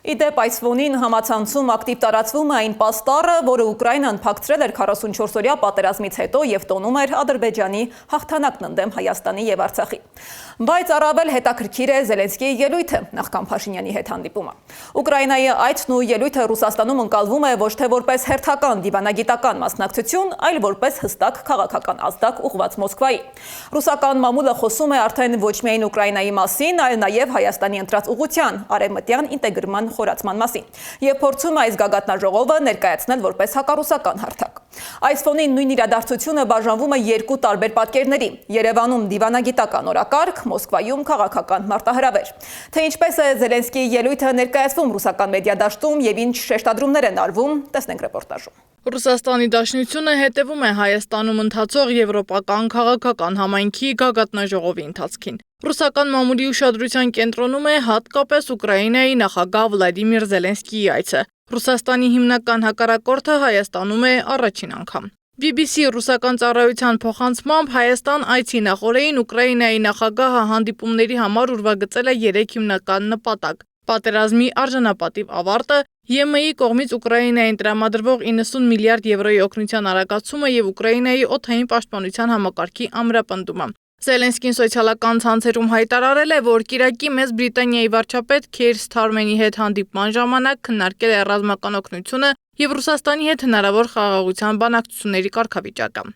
Իդեպ այս ֆոնին համացանցում ակտիվ տարածվում է այն պաստառը, որը Ուկրաինան փակցրել էր 44-օրյա պատերազմից հետո եւ տոնում էր Ադրբեջանի հաղթանակն ընդդեմ Հայաստանի եւ Արցախի։ Բայց առավել հետաքրքիր է Զելենսկիի ելույթը նախքան Փաշինյանի հետ հանդիպումը։ Ուկրաինայի այցն ու ելույթը Ռուսաստանում ընկալվում է ոչ թե որպես հերթական դիվանագիտական մասնակցություն, այլ որպես հստակ քաղաքական ազդակ ուղղված Մոսկվայի։ Ռուսական մամուլը խոսում է արդեն ոչ միայն Ուկրաինայի մասին, այլ նաեւ Հայաստանի ընտրած ուղղության արևմտյան ինտեգրման խորացման մասին եւ փորձում է այս գագաթնաժողովը ներկայացնել որպես հակառուսական հարթակ։ Այս ֆոնին նույն իրադարձությունը բաժանվում է երկու տարբեր պատկերների՝ Երևանում դիվանագիտական օրակարգ, Մոսկվայում քաղաքական մարտահրավեր։ Թե ինչպես է Զելենսկիի ելույթը ներկայացվում ռուսական մեդիա դաշտում եւ ինչ շեշտադրումներ են արվում, տեսնենք ռեպորտաժում։ Ռուսաստանի Դաշնությունը հետևում է Հայաստանում ընթացող եվրոպական քաղաքական համայնքի գագաթնաժողովի ընթացքին։ Ռուսական մամուլի ուշադրության կենտրոնում է հատկապես Ուկրաինայի նախագահ Վլադիմիր Զելենսկիի այցը։ Ռուսաստանի հիմնական հակառակորդը Հայաստանում է առաջին անգամ։ BBC ռուսական ծառայության փոխանցմամբ Հայաստան այցի նախօրեին Ուկրաինայի նախագահը հանդիպումների համար ուրվագծել է 3 հիմնական նպատակ. պատերազմի արժանապատիվ ավարտը, ԵՄ-ի կողմից Ուկրաինային տրամադրվող 90 միլիարդ եվրոյի օգնության արագացումը եւ Ուկրաինայի օդային պաշտպանության համակարգի ամրապնդումը։ Զելենսկին սոցիալական ցանցերում հայտարարել է, որ Կիրակի Մեծ Բրիտանիայի վարչապետ Քեյր Սթարմենի հետ հանդիպման ժամանակ քննարկել է ռազմական օգնությունը եւ Ռուսաստանի հետ հնարավոր խաղաղության բանակցությունների կարգավիճակը։